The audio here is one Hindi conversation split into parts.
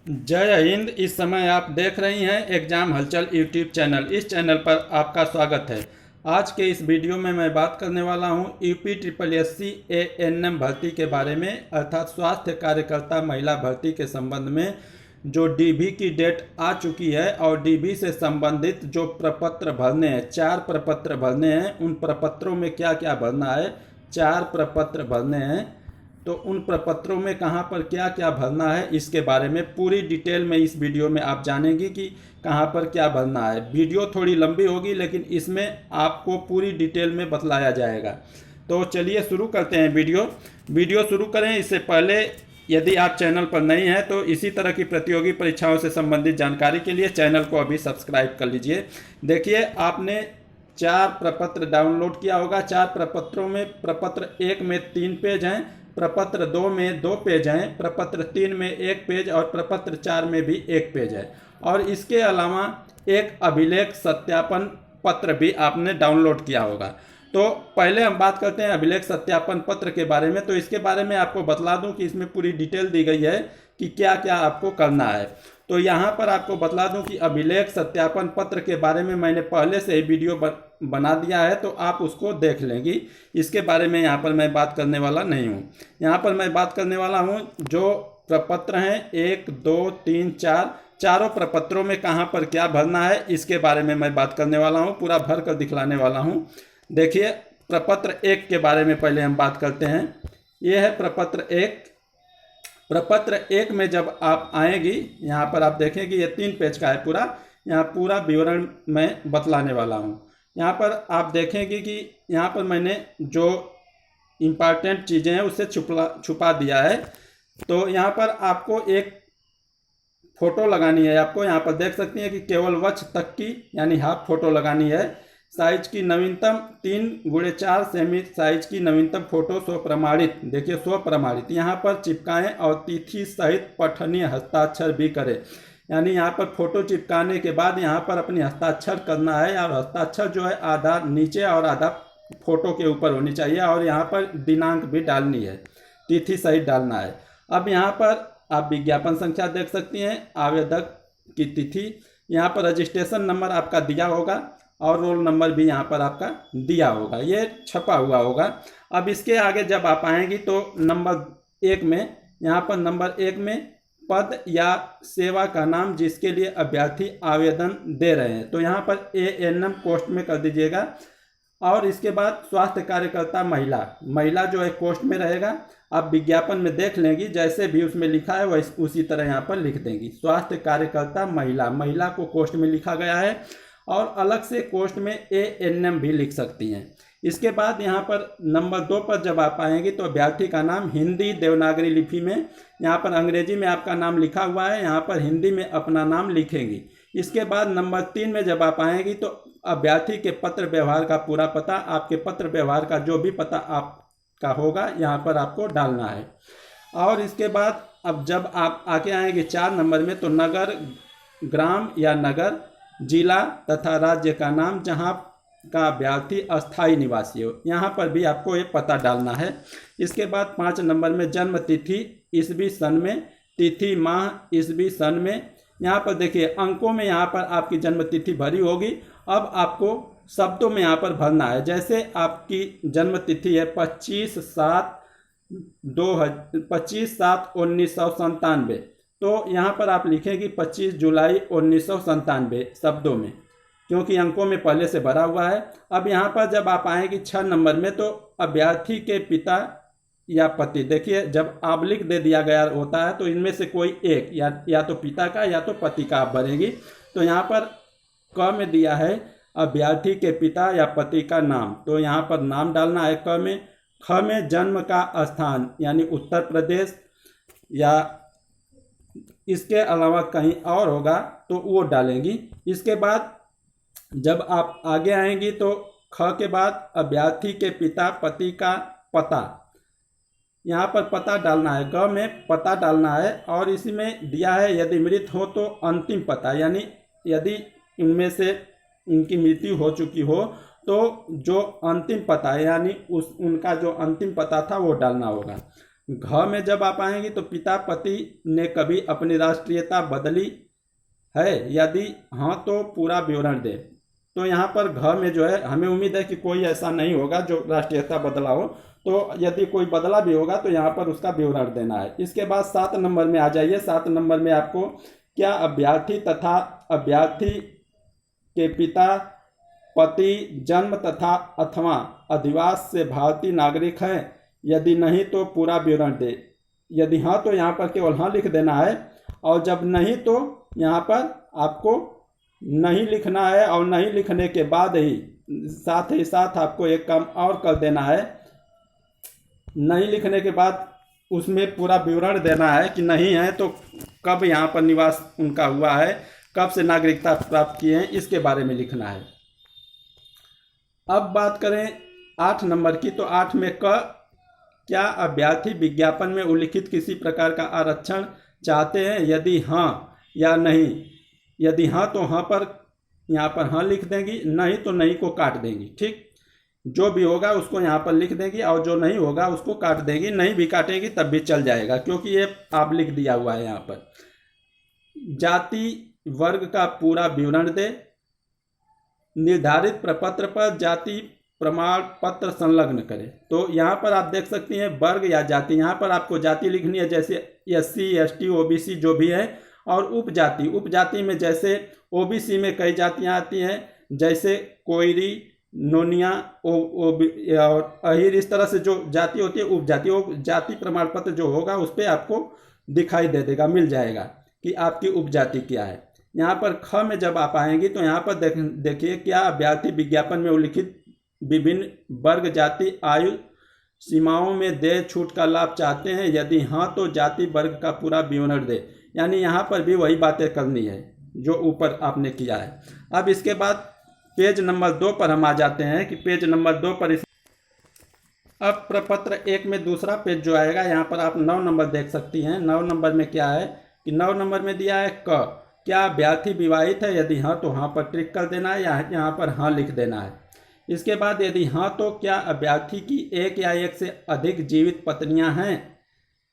जय हिंद। इस समय आप देख रही हैं एग्जाम हलचल यूट्यूब चैनल। इस चैनल पर आपका स्वागत है। आज के इस वीडियो में मैं बात करने वाला हूं यूपी SSSC ANM भर्ती के बारे में, अर्थात स्वास्थ्य कार्यकर्ता महिला भर्ती के संबंध में। जो डीबी की डेट आ चुकी है और डीबी से संबंधित जो प्रपत्र भरने हैं, 4 प्रपत्र भरने हैं, उन प्रपत्रों में क्या क्या भरना है। 4 प्रपत्र भरने हैं तो उन प्रपत्रों में कहाँ पर क्या क्या भरना है, इसके बारे में पूरी डिटेल में इस वीडियो में आप जानेंगे कि कहाँ पर क्या भरना है। वीडियो थोड़ी लंबी होगी लेकिन इसमें आपको पूरी डिटेल में बतलाया जाएगा। तो चलिए शुरू करते हैं। वीडियो शुरू करें इससे पहले यदि आप चैनल पर नए हैं तो इसी तरह की प्रतियोगी परीक्षाओं से संबंधित जानकारी के लिए चैनल को अभी सब्सक्राइब कर लीजिए। देखिए, आपने 4 प्रपत्र डाउनलोड किया होगा। 4 प्रपत्रों में प्रपत्र 1 में 3 पेज हैं, प्रपत्र 2 में 2 पेज हैं, प्रपत्र 3 में 1 पेज और प्रपत्र 4 में भी 1 पेज है। और इसके अलावा एक अभिलेख सत्यापन पत्र भी आपने डाउनलोड किया होगा। तो पहले हम बात करते हैं अभिलेख सत्यापन पत्र के बारे में। तो इसके बारे में आपको बतला दूं कि इसमें पूरी डिटेल दी गई है कि क्या क्या आपको करना है। तो यहाँ पर आपको बतला दूं कि अभिलेख सत्यापन पत्र के बारे में मैंने पहले से ही वीडियो बना दिया है, तो आप उसको देख लेंगी। इसके बारे में यहाँ पर मैं बात करने वाला नहीं हूँ। यहाँ पर मैं बात करने वाला हूँ जो प्रपत्र हैं 1, 2, 3, 4, चारों प्रपत्रों में कहाँ पर क्या भरना है, इसके बारे में मैं बात करने वाला हूँ। पूरा भर कर दिखलाने वाला हूँ। देखिए, प्रपत्र 1 के बारे में पहले हम बात करते हैं। ये है प्रपत्र 1। प्रपत्र 1 में जब आप आएंगी, यहाँ पर आप देखेंगे ये 3 पेज का है पूरा। यहाँ पूरा विवरण मैं बतलाने वाला हूँ। यहाँ पर आप देखेंगे कि यहाँ पर मैंने जो इम्पॉर्टेंट चीज़ें हैं उसे छुपा दिया है। तो यहाँ पर आपको एक फ़ोटो लगानी है। आपको यहाँ पर देख सकती हैं कि केवल वक्ष तक की यानी हाफ फोटो लगानी है। साइज की नवीनतम 3x4 सेमी साइज की नवीनतम फोटो स्वप्रमाणित, देखिए स्वप्रमाणित यहाँ पर चिपकाएं और तिथि सहित पठनीय हस्ताक्षर भी करें। यानी यहाँ पर फोटो चिपकाने के बाद यहाँ पर अपनी हस्ताक्षर करना है, और हस्ताक्षर जो है आधा नीचे और आधा फोटो के ऊपर होनी चाहिए, और यहाँ पर दिनांक भी डालनी है, तिथि सहित डालना है। अब यहाँ पर आप विज्ञापन संख्या देख सकती हैं, आवेदक की तिथि, यहाँ पर रजिस्ट्रेशन नंबर आपका दिया होगा और रोल नंबर भी यहाँ पर आपका दिया होगा, ये छपा हुआ होगा। अब इसके आगे जब आप आएंगी तो नंबर 1 में, यहाँ पर नंबर 1 में पद या सेवा का नाम जिसके लिए अभ्यर्थी आवेदन दे रहे हैं, तो यहाँ पर ANM पोस्ट में कर दीजिएगा। और इसके बाद स्वास्थ्य कार्यकर्ता महिला जो है पोस्ट में रहेगा। आप विज्ञापन में देख लेंगी, जैसे भी उसमें लिखा है वैसे उसी तरह यहाँ पर लिख देंगी। स्वास्थ्य कार्यकर्ता महिला को पोस्ट में लिखा गया है, और अलग से पोस्ट में ANM भी लिख सकती हैं। इसके बाद यहाँ पर नंबर 2 पर जब आप आएंगे तो अभ्यर्थी का नाम हिंदी देवनागरी लिपि में, यहाँ पर अंग्रेजी में आपका नाम लिखा हुआ है, यहाँ पर हिंदी में अपना नाम लिखेंगी। इसके बाद नंबर 3 में जब आप आएंगी तो अभ्यर्थी के पत्र व्यवहार का पूरा पता, आपके पत्र व्यवहार का जो भी पता आपका होगा यहाँ पर आपको डालना है। और इसके बाद अब जब आप आके आएंगे 4 नंबर में, तो नगर, ग्राम या नगर, जिला तथा राज्य का नाम जहाँ का अभ्यर्थी अस्थायी निवासी हो, यहाँ पर भी आपको ये पता डालना है। इसके बाद 5 नंबर में जन्म तिथि ईस्वी सन में, तिथि माह ईस्वी सन में। यहाँ पर देखिए अंकों में यहाँ पर आपकी जन्म तिथि भरी होगी। अब आपको शब्दों में यहाँ पर भरना है। जैसे आपकी जन्म तिथि है 25/7/1997, तो यहाँ पर आप लिखेंगे 25 जुलाई 1997 शब्दों में, क्योंकि अंकों में पहले से भरा हुआ है। अब यहाँ पर जब आप आएंगे 6 नंबर में, तो अभ्यर्थी के पिता या पति, देखिए जब आबलिक दे दिया गया होता है तो इनमें से कोई एक, या तो पिता का या तो पति का आप भरेंगी। तो यहाँ पर क में दिया है अभ्यर्थी के पिता या पति का नाम, तो यहाँ पर नाम डालना है क में। ख में जन्म का स्थान यानी उत्तर प्रदेश या इसके अलावा कहीं और होगा तो वो डालेंगी। इसके बाद जब आप आगे आएंगी तो ख के बाद अभ्यर्थी के पिता पति का पता, यहाँ पर पता डालना है, ग में पता डालना है। और इसी में दिया है यदि मृत हो तो अंतिम पता, यानी यदि इनमें से इनकी मृत्यु हो चुकी हो तो जो अंतिम पता है यानी उनका जो अंतिम पता था वो डालना होगा। घ में जब आप आएंगी तो पिता पति ने कभी अपनी राष्ट्रीयता बदली है, यदि हाँ तो पूरा विवरण दे। तो यहाँ पर घ में जो है, हमें उम्मीद है कि कोई ऐसा नहीं होगा जो राष्ट्रीयता बदला हो, तो यदि कोई बदला भी होगा तो यहाँ पर उसका विवरण देना है। इसके बाद 7 नंबर में आ जाइए। 7 नंबर में आपको क्या अभ्यर्थी तथा अभ्यर्थी के पिता पति जन्म तथा अथवा अधिवास से भारतीय नागरिक हैं, यदि नहीं तो पूरा विवरण दे। यदि हाँ तो यहाँ पर केवल हाँ लिख देना है, और जब नहीं तो यहाँ पर आपको नहीं लिखना है, और नहीं लिखने के बाद ही साथ आपको एक काम और कर देना है। नहीं लिखने के बाद उसमें पूरा विवरण देना है कि नहीं है तो कब यहाँ पर निवास उनका हुआ है, कब से नागरिकता प्राप्त किए हैं, इसके बारे में लिखना है। अब बात करें 8 नंबर की, तो 8 में क, क्या अभ्यर्थी विज्ञापन में उल्लिखित किसी प्रकार का आरक्षण चाहते हैं, यदि हाँ या नहीं। यदि हाँ तो हाँ पर यहाँ पर हाँ लिख देंगी, नहीं तो नहीं को काट देंगी। ठीक, जो भी होगा उसको यहाँ पर लिख देंगी, और जो नहीं होगा उसको काट देंगी। नहीं भी काटेंगी तब भी चल जाएगा, क्योंकि ये आप लिख दिया हुआ है यहाँ पर। जाति वर्ग का पूरा विवरण दे। निर्धारित प्रपत्र पर जाति प्रमाण पत्र संलग्न करें। तो यहाँ पर आप देख सकती हैं वर्ग या जाति, यहाँ पर आपको जाति लिखनी है, जैसे SC ST OBC जो भी है, और उपजाति। उपजाति में जैसे OBC में कई जातियाँ आती हैं, जैसे कोयरी, नोनिया और अहिर, इस तरह से जो जाति होती है उपजाति। वो जाति प्रमाण पत्र जो होगा उस पर आपको दिखाई दे देगा, मिल जाएगा कि आपकी उपजाति क्या है। यहाँ पर ख में जब आप आएंगी तो यहाँ पर देखिए, क्या अभ्यर्थी विज्ञापन में उल्लिखित विभिन्न वर्ग जाति आयु सीमाओं में देय छूट का लाभ चाहते हैं, यदि हाँ तो जाति वर्ग का पूरा विवरण दे। यानी यहाँ पर भी वही बातें करनी है जो ऊपर आपने किया है। अब इसके बाद पेज नंबर 2 पर हम आ जाते हैं कि पेज नंबर 2 पर अब प्रपत्र 1 में दूसरा पेज जो आएगा, यहाँ पर आप 9 नंबर देख सकती हैं। 9 नंबर में क्या है कि 9 नंबर में दिया है क, क्या अभ्यर्थी विवाहित है, यदि हाँ तो हाँ पर टिक कर देना है, या यहाँ पर हाँ लिख देना है। इसके बाद यदि हाँ तो क्या अभ्यर्थी की एक या एक से अधिक जीवित पत्नियां हैं।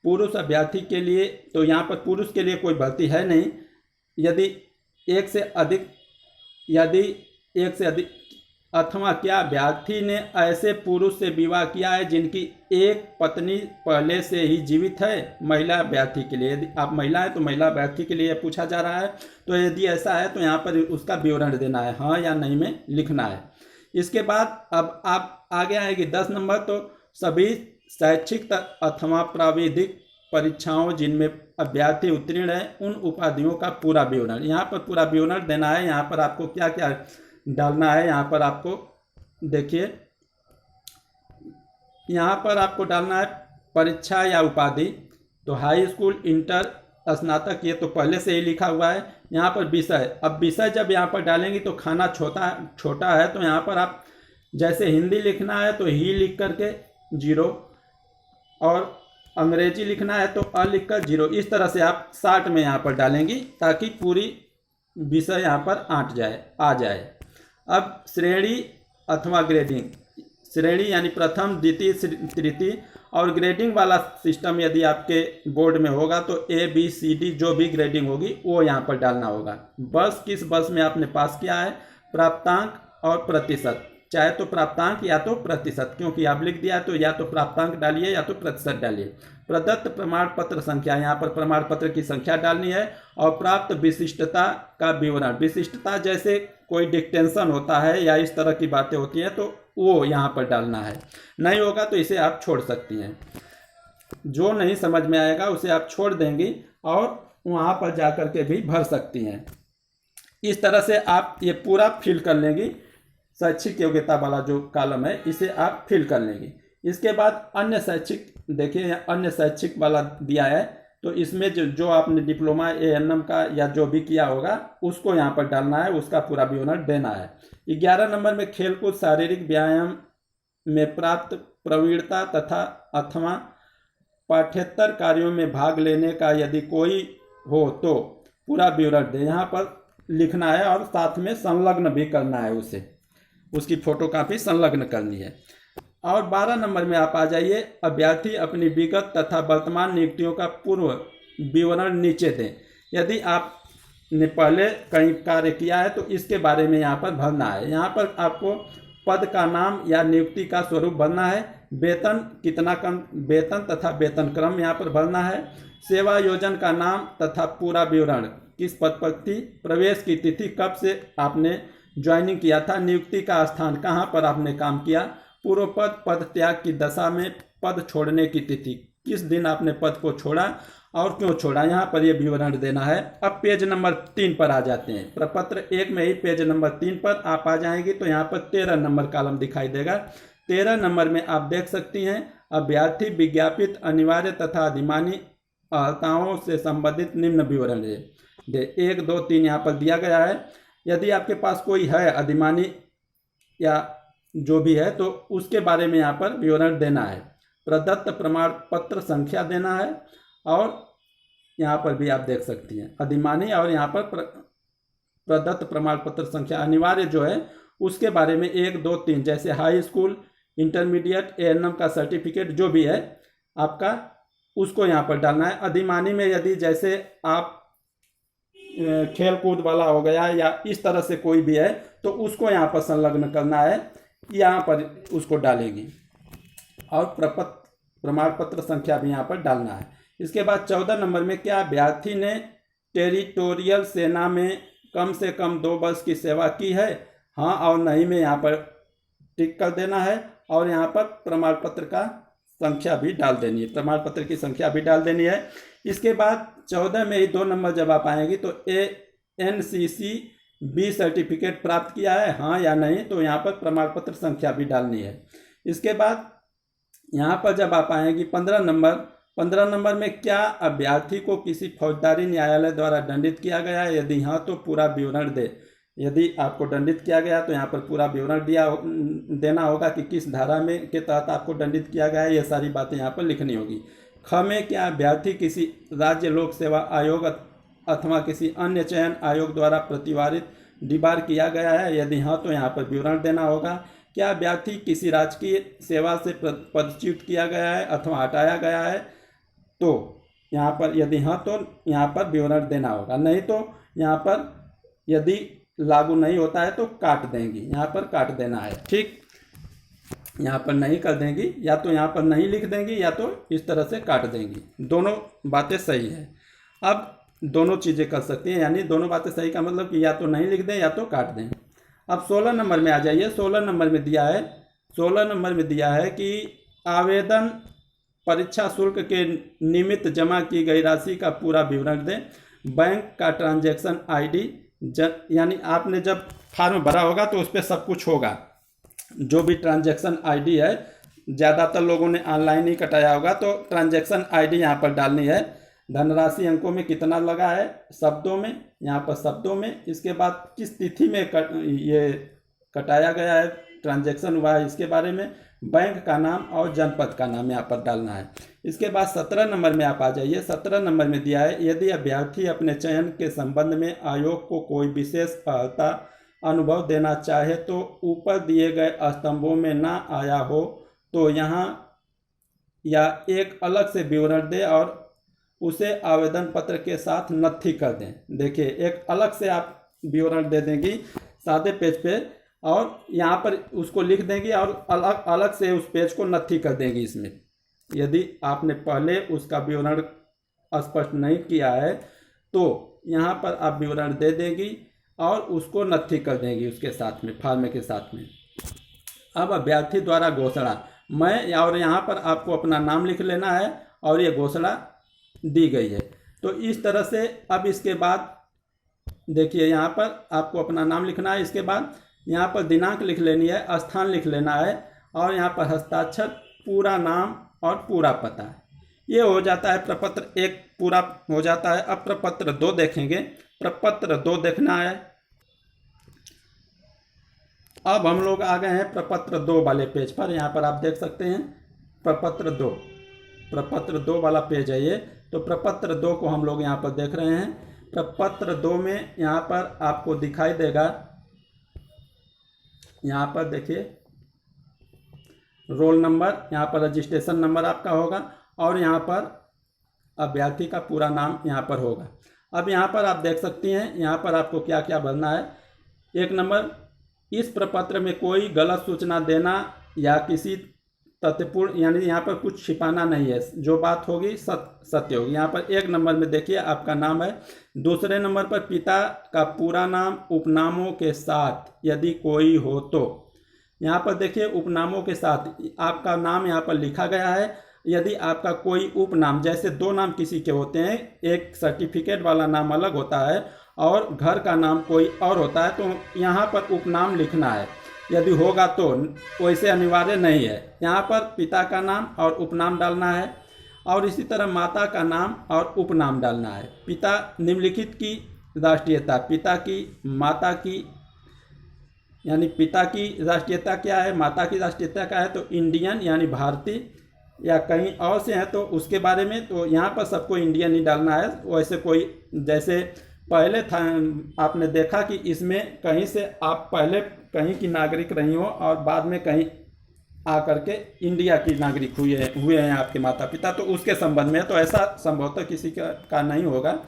पुरुष अभ्यर्थी के लिए, तो यहाँ पर पुरुष के लिए कोई भर्ती है नहीं। यदि एक से अधिक अथवा क्या अभ्यर्थी ने ऐसे पुरुष से विवाह किया है जिनकी एक पत्नी पहले से ही जीवित है। महिला अभ्यर्थी के लिए, यदि आप महिला है तो महिला अभ्यर्थी के लिए पूछा जा रहा है। तो यदि ऐसा है तो यहाँ पर उसका विवरण देना है, हाँ या नहीं में लिखना है। इसके बाद अब आप आगे आएगी 10 नंबर, तो सभी शैक्षिक अथवा प्राविधिक परीक्षाओं जिनमें अभ्यर्थी उत्तीर्ण है उन उपाधियों का पूरा विवरण। यहाँ पर पूरा विवरण देना है। यहाँ पर आपको क्या क्या डालना है, यहाँ पर आपको देखिए, यहाँ पर आपको डालना है परीक्षा या उपाधि। तो हाई स्कूल, इंटर, स्नातक, ये तो पहले से ही लिखा हुआ है। यहाँ पर विषय, अब विषय जब यहाँ पर डालेंगी तो खाना छोटा है, तो यहाँ पर आप जैसे हिंदी लिखना है तो ही लिख करके 0, और अंग्रेजी लिखना है तो अ लिख कर 0। इस तरह से आप 60 में यहाँ पर डालेंगी ताकि पूरी विषय यहाँ पर आ जाए। अब श्रेणी अथवा ग्रेडिंग, श्रेणी यानी प्रथम, द्वितीय, तृतीय, और ग्रेडिंग वाला सिस्टम यदि आपके बोर्ड में होगा तो ABCD जो भी ग्रेडिंग होगी वो यहाँ पर डालना होगा। वर्ष, किस वर्ष में आपने पास किया है, प्राप्तांक और प्रतिशत, चाहे तो प्राप्तांक या तो प्रतिशत, क्योंकि आप लिख दिया तो या तो प्राप्तांक डालिए या तो प्रतिशत डालिए। प्रदत्त प्रमाण पत्र संख्या, यहाँ पर प्रमाण पत्र की संख्या डालनी है, और प्राप्त विशिष्टता का विवरण। विशिष्टता जैसे कोई डिक्टेंशन होता है या इस तरह की बातें होती हैं तो वो यहाँ पर डालना है। नहीं होगा तो इसे आप छोड़ सकती हैं। जो नहीं समझ में आएगा उसे आप छोड़ देंगी और वहाँ पर जा कर के भी भर सकती हैं। इस तरह से आप ये पूरा फिल कर लेंगी। शैक्षिक योग्यता वाला जो कॉलम है इसे आप फिल कर लेंगे। इसके बाद अन्य शैक्षिक, देखिए अन्य शैक्षिक वाला दिया है, तो इसमें जो आपने डिप्लोमा ANM का या जो भी किया होगा उसको यहाँ पर डालना है, उसका पूरा विवरण देना है। 11 नंबर में खेलकूद, शारीरिक व्यायाम में प्राप्त प्रवीणता तथा अथवा पाठ्येतर कार्यों में भाग लेने का यदि कोई हो तो पूरा विवरण दे। यहाँ पर लिखना है और साथ में संलग्न भी करना है, उसे उसकी फोटोकॉपी संलग्न करनी है। और 12 नंबर में आप आ जाइए, अभ्यर्थी अपनी विगत तथा वर्तमान नियुक्तियों का पूर्व विवरण नीचे दें। यदि आपने पहले कहीं कार्य किया है तो इसके बारे में यहाँ पर भरना है। यहाँ पर आपको पद का नाम या नियुक्ति का स्वरूप भरना है, वेतन कितना कम, वेतन तथा वेतन क्रम यहाँ पर भरना है, सेवा योजन का नाम तथा पूरा विवरण, किस पद पर थी, प्रवेश की तिथि, कब से आपने ज्वाइनिंग किया था, नियुक्ति का स्थान, कहाँ पर आपने काम किया, पूर्व पद, पद त्याग की दशा में पद छोड़ने की तिथि, किस दिन आपने पद को छोड़ा और क्यों छोड़ा, यहाँ पर यह विवरण देना है। अब पेज नंबर 3 पर आ जाते हैं। प्रपत्र 1 में ही पेज नंबर 3 पर आप आ जाएंगे तो यहाँ पर 13 नंबर कॉलम दिखाई देगा। 13 नंबर में आप देख सकती हैं, अभ्यर्थी विज्ञापित अनिवार्य तथा अधिमानी अर्हताओं से संबंधित निम्न विवरण दे 1, 2, 3 यहाँ पर दिया गया है। यदि आपके पास कोई है अधिमानी या जो भी है तो उसके बारे में यहाँ पर विवरण देना है। प्रदत्त प्रमाण पत्र संख्या देना है और यहाँ पर भी आप देख सकती हैं अधिमानी, और यहाँ पर प्रदत्त प्रमाण पत्र संख्या अनिवार्य जो है उसके बारे में 1, 2, 3 जैसे हाई स्कूल, इंटरमीडिएट, एएनएम का सर्टिफिकेट जो भी है आपका उसको यहाँ पर डालना है। अधिमानी में यदि जैसे आप खेल कूद वाला हो गया या इस तरह से कोई भी है तो उसको यहाँ पर संलग्न करना है, यहाँ पर उसको डालेंगे और प्रमाण पत्र संख्या भी यहाँ पर डालना है। इसके बाद 14 नंबर में, क्या अभ्यर्थी ने टेरिटोरियल सेना में कम से कम 2 वर्ष की सेवा की है, हाँ और नहीं में यहाँ पर टिक कर देना है और यहाँ पर प्रमाण पत्र का संख्या भी डाल देनी है, प्रमाण पत्र की संख्या भी डाल देनी है। इसके बाद 14 में ही 2 नंबर जब आप आएंगे तो ANCC B सर्टिफिकेट प्राप्त किया है, हाँ या नहीं, तो यहाँ पर प्रमाण पत्र संख्या भी डालनी है। इसके बाद यहाँ पर जब आप आएंगी 15 नंबर में, क्या अभ्यर्थी को किसी फौजदारी न्यायालय द्वारा दंडित किया गया है, यदि हाँ तो पूरा विवरण दे। यदि आपको दंडित किया गया तो यहाँ पर पूरा विवरण देना होगा कि किस धारा में के तहत आपको दंडित किया गया है, ये सारी बातें यहाँ पर लिखनी होगी। ख में, क्या अभ्यर्थी किसी राज्य लोक सेवा आयोग अथवा किसी अन्य चयन आयोग द्वारा प्रतिवारित डिबार किया गया है, यदि हाँ तो यहाँ पर विवरण देना होगा। क्या अभ्यर्थी किसी राजकीय सेवा से पदच्युत किया गया है अथवा हटाया गया है, तो यहाँ पर यदि हाँ तो यहाँ पर विवरण देना होगा, नहीं तो यहाँ पर यदि लागू नहीं होता है तो काट देंगी, यहाँ पर काट देना है। ठीक, यहाँ पर नहीं कर देंगी, या तो यहाँ पर नहीं लिख देंगी या तो इस तरह से काट देंगी, दोनों बातें सही है। अब दोनों चीज़ें कर सकती हैं, यानी दोनों बातें सही का मतलब कि या तो नहीं लिख दें या तो काट दें। अब 16 नंबर में आ जाइए। 16 नंबर में दिया है कि आवेदन परीक्षा शुल्क के निमित्त जमा की गई राशि का पूरा विवरण दें, बैंक का ट्रांजैक्शन ID, यानी आपने जब फार्म भरा होगा तो उस पर सब कुछ होगा, जो भी ट्रांजैक्शन ID है, ज़्यादातर लोगों ने ऑनलाइन ही कटाया होगा तो ट्रांजैक्शन ID यहाँ पर डालनी है। धनराशि अंकों में कितना लगा है, शब्दों में, यहाँ पर शब्दों में। इसके बाद किस तिथि में ये कटाया गया है, ट्रांजैक्शन हुआ है, इसके बारे में। बैंक का नाम और जनपद का नाम यहाँ पर डालना है। इसके बाद 17 नंबर में आप आ जाइए। 17 नंबर में दिया है, यदि अभ्यर्थी अपने चयन के संबंध में आयोग को कोई विशेष अर्हता अनुभव देना चाहे तो ऊपर दिए गए स्तंभों में ना आया हो तो यहाँ या एक अलग से विवरण दे और उसे आवेदन पत्र के साथ नत्थी कर दें। देखिए, एक अलग से आप विवरण दे देंगी सादे पेज पे और यहाँ पर उसको लिख देंगी और अलग से उस पेज को नत्थी कर देंगी। इसमें यदि आपने पहले उसका विवरण स्पष्ट नहीं किया है तो यहाँ पर आप विवरण दे देंगी और उसको नत्थी कर देंगी उसके साथ में, फार्म के साथ में। अब अभ्यर्थी द्वारा घोषणा, मैं और यहाँ पर आपको अपना नाम लिख लेना है और ये घोषणा दी गई है। तो इस तरह से अब इसके बाद देखिए, यहाँ पर आपको अपना नाम लिखना है, इसके बाद यहाँ पर दिनांक लिख लेनी है, स्थान लिख लेना है और यहाँ पर हस्ताक्षर, पूरा नाम और पूरा पता है। ये हो जाता है प्रपत्र 1 पूरा हो जाता है। अब प्रपत्र 2 देखेंगे। प्रपत्र 2 देखना है। अब हम लोग आ गए हैं प्रपत्र 2 वाले पेज पर। यहाँ पर आप देख सकते हैं प्रपत्र 2 वाला पेज है ये। तो प्रपत्र 2 को हम लोग यहाँ पर देख रहे हैं। प्रपत्र 2 में यहाँ पर आपको दिखाई देगा, यहाँ पर देखिए रोल नंबर, यहाँ पर रजिस्ट्रेशन नंबर आपका होगा और यहाँ पर अभ्यर्थी का पूरा नाम यहाँ पर होगा। अब यहाँ पर आप देख सकती हैं यहाँ पर आपको क्या क्या भरना है। 1 नंबर, इस प्रपत्र में कोई गलत सूचना देना या किसी तथ्यपूर्ण, यानी यहाँ पर कुछ छिपाना नहीं है, जो बात होगी सत्य होगी। यहाँ पर 1 नंबर में देखिए आपका नाम है। दूसरे नंबर पर पिता का पूरा नाम उपनामों के साथ यदि कोई हो तो, यहाँ पर देखिए उपनामों के साथ आपका नाम यहाँ पर लिखा गया है। यदि आपका कोई उपनाम, जैसे 2 नाम किसी के होते हैं, एक सर्टिफिकेट वाला नाम अलग होता है और घर का नाम कोई और होता है, तो यहाँ पर उपनाम लिखना है यदि होगा तो, वैसे अनिवार्य नहीं है। यहाँ पर पिता का नाम और उपनाम डालना है और इसी तरह माता का नाम और उपनाम डालना है। पिता निम्नलिखित की राष्ट्रीयता, पिता की, माता की, यानी पिता की राष्ट्रीयता क्या है, माता की राष्ट्रीयता क्या है, तो इंडियन यानी भारतीय या कहीं और से हैं तो उसके बारे में, तो यहाँ पर सबको इंडियन ही डालना है। वैसे कोई, जैसे पहले था आपने देखा कि इसमें कहीं से आप पहले कहीं की नागरिक रही हो और बाद में कहीं आकर के इंडिया की नागरिक हुए हैं आपके माता पिता, तो उसके संबंध में, तो ऐसा संभवतः किसी का नहीं होगा,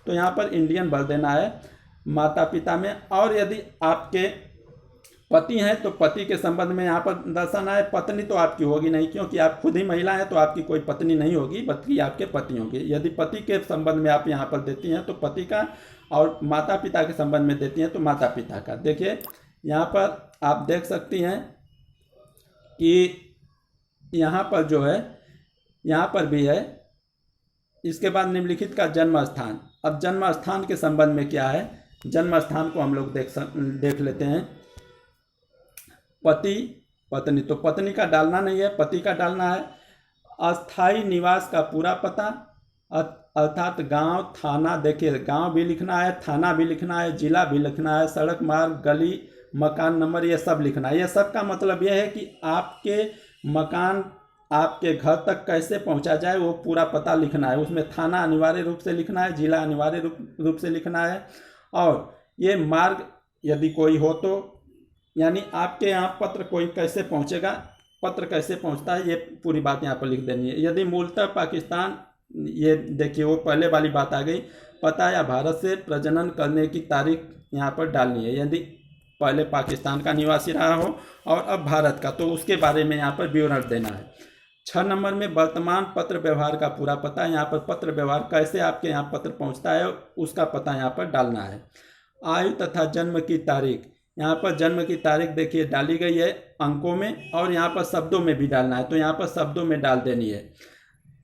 तो यहाँ पर इंडियन भर देना है माता पिता में। और यदि आपके पति हैं तो पति के संबंध में यहाँ पर दर्शाना है। पत्नी तो आपकी होगी नहीं, क्योंकि आप खुद ही महिला हैं, तो आपकी कोई पत्नी नहीं होगी, बल्कि आपके पति होंगे। यदि पति के संबंध में आप यहाँ पर देती हैं तो पति का, और माता पिता के संबंध में देती हैं तो माता पिता का। देखिए यहाँ पर आप देख सकती हैं कि यहाँ पर जो है, यहाँ पर भी है। इसके बाद निम्नलिखित का जन्म स्थान। अब जन्म स्थान के संबंध में क्या है, जन्म स्थान को हम लोग देख लेते हैं। पति पत्नी, तो पत्नी का डालना नहीं है, पति का डालना है। अस्थाई निवास का पूरा पता, अर्थात गांव, थाना, देखिए गांव भी लिखना है, थाना भी लिखना है, जिला भी लिखना है, सड़क, मार्ग, गली, मकान नंबर, ये सब लिखना है। ये सब का मतलब यह है कि आपके मकान आपके घर तक कैसे पहुंचा जाए वो पूरा पता लिखना है। उसमें थाना अनिवार्य रूप से लिखना है, जिला अनिवार्य रूप से लिखना है, और ये मार्ग यदि कोई हो तो, यानी आपके यहाँ पत्र कोई कैसे पहुँचेगा, पत्र कैसे पहुँचता है, ये पूरी बात यहाँ पर लिख देनी है। यदि मूलतः पाकिस्तान, ये देखिए वो पहले वाली बात आ गई, पता या भारत से प्रजनन करने की तारीख यहाँ पर डालनी है। यदि पहले पाकिस्तान का निवासी रहा हो और अब भारत का, तो उसके बारे में यहाँ पर विवरण देना है। 6 नंबर में वर्तमान पत्र व्यवहार का पूरा पता, यहाँ पर पत्र व्यवहार कैसे आपके यहाँ पत्र पहुँचता है उसका पता यहाँ पर डालना है। आयु तथा जन्म की तारीख, यहाँ पर जन्म की तारीख देखिए डाली गई है अंकों में, और यहाँ पर शब्दों में भी डालना है, तो यहाँ पर शब्दों में डाल देनी है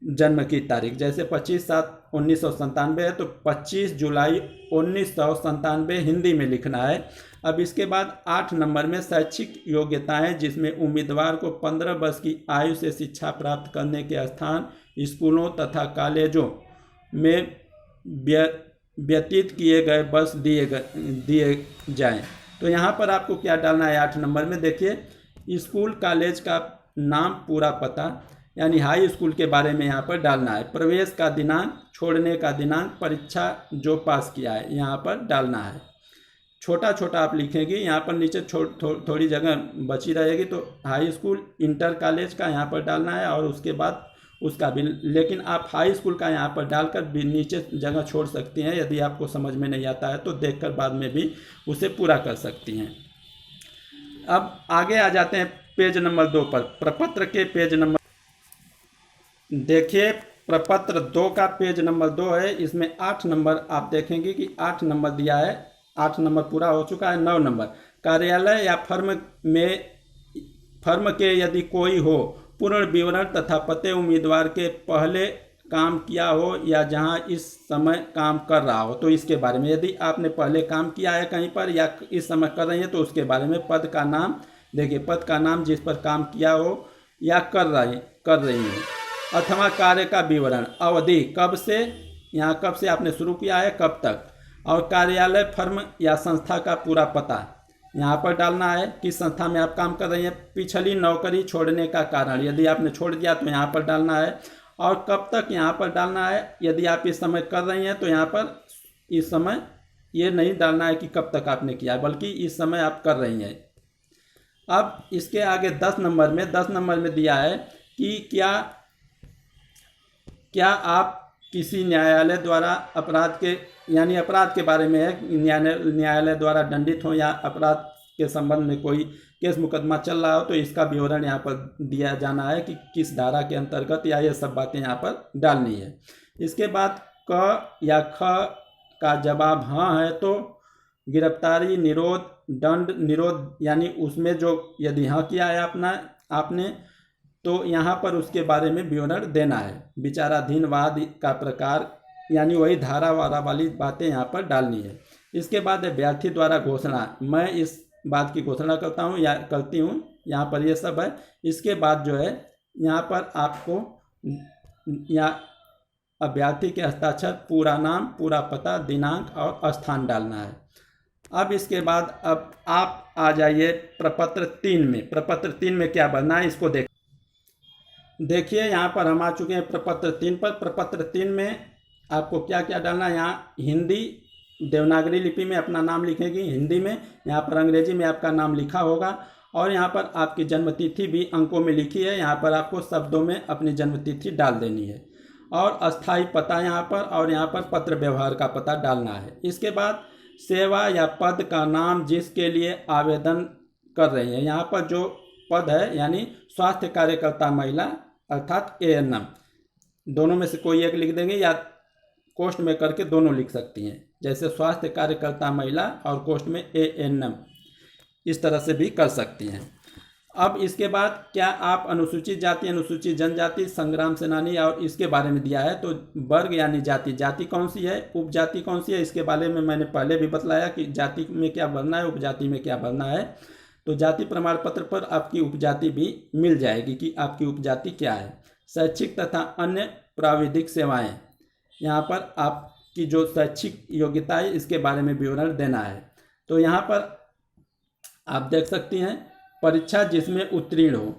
जन्म की तारीख। जैसे 25/7/1997 है तो 25 जुलाई 1997 हिंदी में लिखना है। अब इसके बाद 8 नंबर में शैक्षिक योग्यताएं, जिसमें उम्मीदवार को 15 वर्ष की आयु से शिक्षा प्राप्त करने के स्थान स्कूलों तथा कॉलेजों में व्यतीत किए गए वर्ष दिए जाएं। तो यहाँ पर आपको क्या डालना है 8 नंबर में, देखिए स्कूल कॉलेज का नाम, पूरा पता, यानी हाई स्कूल के बारे में यहाँ पर डालना है। प्रवेश का दिनांक, छोड़ने का दिनांक, परीक्षा जो पास किया है यहाँ पर डालना है। छोटा छोटा आप लिखेंगे, यहाँ पर नीचे थोड़ी जगह बची रहेगी, तो हाई स्कूल, इंटर कॉलेज का यहाँ पर डालना है और उसके बाद उसका भी, लेकिन आप हाई स्कूल का यहाँ पर डालकर भी नीचे जगह छोड़ सकती हैं। यदि आपको समझ में नहीं आता है तो देखकर बाद में भी उसे पूरा कर सकती हैं। अब आगे आ जाते हैं पेज नंबर 2 पर, प्रपत्र के पेज नंबर, देखिए प्रपत्र 2 का पेज नंबर 2 है। इसमें 8 नंबर आप देखेंगे कि 8 नंबर दिया है, 8 नंबर पूरा हो चुका है। 9 नंबर, कार्यालय या फर्म के यदि कोई हो, पूर्ण विवरण तथा पते उम्मीदवार के पहले काम किया हो या जहां इस समय काम कर रहा हो तो इसके बारे में। यदि आपने पहले काम किया है कहीं पर या इस समय कर रही हैं तो उसके बारे में। पद का नाम, देखिए पद का नाम जिस पर काम किया हो या कर रही हैं, अथवा कार्य का विवरण, अवधि कब से, यहाँ कब से आपने शुरू किया है कब तक, और कार्यालय, फर्म या संस्था का पूरा पता यहाँ पर डालना है, किस संस्था में आप काम कर रही हैं। पिछली नौकरी छोड़ने का कारण, यदि आपने छोड़ दिया तो यहाँ पर डालना है, और कब तक यहाँ पर डालना है। यदि आप इस समय कर रही हैं तो यहाँ पर इस समय ये नहीं डालना है कि कब तक आपने किया, बल्कि इस समय आप कर रही हैं। अब इसके आगे 10 नंबर में दिया है कि क्या आप किसी न्यायालय द्वारा अपराध के बारे में है, न्यायालय द्वारा दंडित हो या अपराध के संबंध में कोई केस मुकदमा चल रहा हो, तो इसका विवरण यहाँ पर दिया जाना है कि किस धारा के अंतर्गत, या ये सब बातें यहाँ पर डालनी है। इसके बाद क या ख का जवाब हाँ है तो गिरफ्तारी, निरोध, दंड, निरोध, यानी उसमें जो यदि हाँ किया है आपने तो यहाँ पर उसके बारे में विवरण देना है। विचाराधीन वाद का प्रकार, यानी वही धारा वारा वाली बातें यहाँ पर डालनी है। इसके बाद अभ्यर्थी द्वारा घोषणा, मैं इस बात की घोषणा करता हूँ या करती हूँ, यहाँ पर ये सब है। इसके बाद जो है यहाँ पर आपको या अभ्यर्थी के हस्ताक्षर, पूरा नाम, पूरा पता, दिनांक और स्थान डालना है। अब इसके बाद अब आप आ जाइए प्रपत्र 3 में। प्रपत्र 3 में क्या भरना है इसको देखिए यहाँ पर हम आ चुके हैं प्रपत्र 3 पर। प्रपत्र 3 में आपको क्या क्या डालना है, यहाँ हिंदी देवनागरी लिपि में अपना नाम लिखेगी हिंदी में, यहाँ पर अंग्रेजी में आपका नाम लिखा होगा, और यहाँ पर आपकी जन्मतिथि भी अंकों में लिखी है, यहाँ पर आपको शब्दों में अपनी जन्मतिथि डाल देनी है, और अस्थाई पता यहाँ पर, और यहाँ पर पत्र व्यवहार का पता डालना है। इसके बाद सेवा या पद का नाम जिसके लिए आवेदन कर रही है, यहाँ पर जो पद है यानी स्वास्थ्य कार्यकर्ता महिला अर्थात ANM, दोनों में से कोई एक लिख देंगे या कोष्ठ में करके दोनों लिख सकती हैं, जैसे स्वास्थ्य कार्यकर्ता महिला और कोष्ठ में ANM, इस तरह से भी कर सकती हैं। अब इसके बाद क्या आप अनुसूचित जाति, अनुसूचित जनजाति, संग्राम सेनानी, और इसके बारे में दिया है। तो वर्ग यानी जाति कौन सी है, उपजाति कौन सी है, इसके बारे में मैंने पहले भी बतलाया कि जाति में क्या भरना है, उपजाति में क्या भरना है। तो जाति प्रमाण पत्र पर आपकी उपजाति भी मिल जाएगी कि आपकी उपजाति क्या है। शैक्षिक तथा अन्य प्राविधिक सेवाएं, यहाँ पर आपकी जो शैक्षिक योग्यता है इसके बारे में विवरण देना है। तो यहाँ पर आप देख सकती हैं परीक्षा जिसमें उत्तीर्ण हो,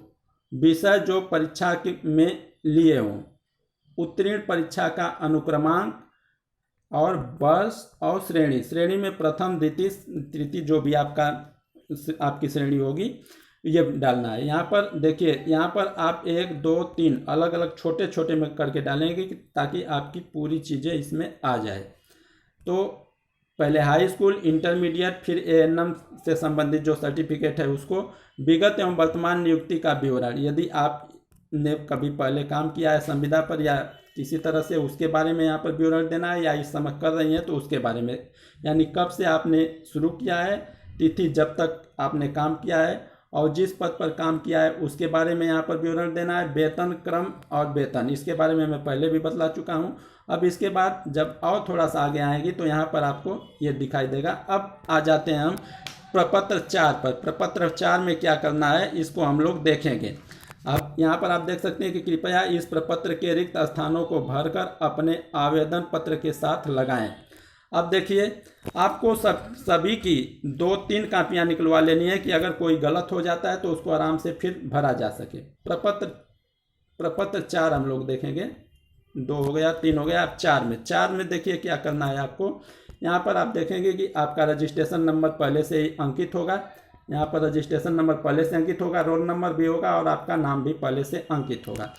विषय जो परीक्षा में लिए हों, उत्तीर्ण परीक्षा का अनुक्रमांक और वर्ष और श्रेणी में प्रथम, द्वितीय, तृतीय जो भी आपकी श्रेणी होगी ये डालना है। यहाँ पर देखिए, यहाँ पर आप 1, 2, 3 अलग अलग छोटे छोटे में करके डालेंगे ताकि आपकी पूरी चीज़ें इसमें आ जाए। तो पहले हाई स्कूल, इंटरमीडिएट, फिर ANM से संबंधित जो सर्टिफिकेट है उसको, विगत एवं वर्तमान नियुक्ति का विवरण, यदि आपने कभी पहले काम किया है संविदा पर या किसी तरह से, उसके बारे में यहाँ पर विवरण देना है, या इस समय कर रही हैं तो उसके बारे में, यानी कब से आपने शुरू किया है, तिथि जब तक आपने काम किया है, और जिस पद पर काम किया है उसके बारे में यहाँ पर विवरण देना है। वेतन क्रम और वेतन, इसके बारे में मैं पहले भी बतला चुका हूँ। अब इसके बाद जब और थोड़ा सा आगे आएगी तो यहाँ पर आपको ये दिखाई देगा। अब आ जाते हैं हम प्रपत्र 4 पर। प्रपत्र 4 में क्या करना है इसको हम लोग देखेंगे। अब यहाँ पर आप देख सकते हैं कि कृपया इस प्रपत्र के रिक्त स्थानों को भरकर अपने आवेदन पत्र के साथ लगाएं। अब देखिए, आपको सभी की 2-3 कापियाँ निकलवा लेनी है कि अगर कोई गलत हो जाता है तो उसको आराम से फिर भरा जा सके। प्रपत्र 4 हम लोग देखेंगे, 2 हो गया, 3 हो गया। अब 4 में देखिए क्या करना है आपको। यहाँ पर आप देखेंगे कि आपका रजिस्ट्रेशन नंबर पहले से ही अंकित होगा, यहाँ पर रजिस्ट्रेशन नंबर पहले से अंकित होगा, रोल नंबर भी होगा और आपका नाम भी पहले से अंकित होगा।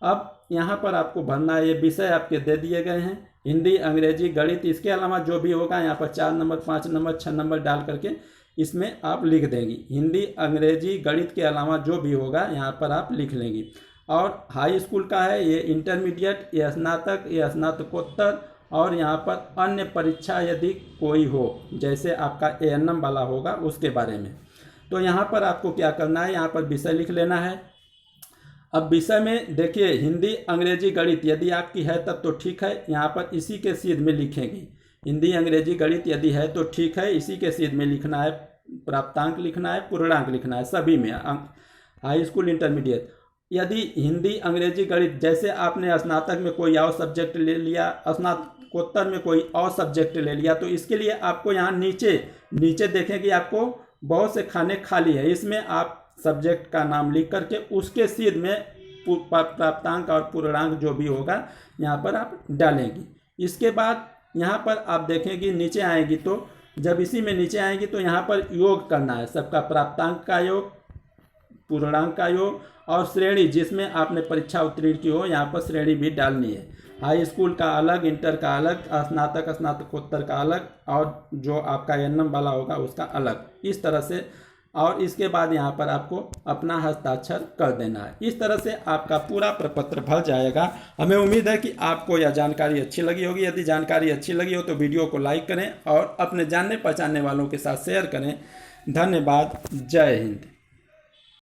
अब यहाँ पर आपको भरना है, ये विषय आपके दे दिए गए हैं, हिंदी, अंग्रेजी, गणित, इसके अलावा जो भी होगा यहाँ पर 4 नंबर, 5 नंबर, 6 नंबर डाल करके इसमें आप लिख देंगी। हिंदी, अंग्रेजी, गणित के अलावा जो भी होगा यहाँ पर आप लिख लेंगी। और हाई स्कूल का है, ये इंटरमीडिएट, ये स्नातक, ये स्नातकोत्तर, और यहाँ पर अन्य परीक्षा यदि कोई हो, जैसे आपका ANM वाला होगा उसके बारे में। तो यहाँ पर आपको क्या करना है, यहाँ पर विषय लिख लेना है। अब विषय में देखिए, हिंदी, अंग्रेजी, गणित यदि आपकी है तब तो ठीक है, यहाँ पर इसी के सीध में लिखेंगी। हिंदी, अंग्रेजी, गणित यदि है तो ठीक है, इसी के सीध में लिखना है, प्राप्तांक लिखना है, पूर्णांक लिखना है सभी में, हाई स्कूल, इंटरमीडिएट। यदि हिंदी, अंग्रेजी, गणित जैसे आपने स्नातक में कोई और सब्जेक्ट ले लिया, स्नातकोत्तर में कोई और सब्जेक्ट ले लिया, तो इसके लिए आपको यहाँ नीचे देखें कि आपको बहुत से खाने खाली है, इसमें आप सब्जेक्ट का नाम लिख करके उसके सीध में प्राप्तांक और पूर्णांक जो भी होगा यहाँ पर आप डालेंगी। इसके बाद यहाँ पर आप देखेंगे नीचे आएगी, तो जब इसी में नीचे आएगी तो यहाँ पर योग करना है, सबका प्राप्तांक का योग, पूर्णांक का योग और श्रेणी जिसमें आपने परीक्षा उत्तीर्ण की हो, यहाँ पर श्रेणी भी डालनी है। हाई स्कूल का अलग, इंटर का अलग, स्नातक स्नातकोत्तर का अलग और जो आपका एनएम वाला होगा उसका अलग, इस तरह से। और इसके बाद यहाँ पर आपको अपना हस्ताक्षर कर देना है। इस तरह से आपका पूरा प्रपत्र भर जाएगा। हमें उम्मीद है कि आपको यह जानकारी अच्छी लगी होगी। यदि जानकारी अच्छी लगी हो तो वीडियो को लाइक करें और अपने जानने पहचानने वालों के साथ शेयर करें। धन्यवाद। जय हिंद।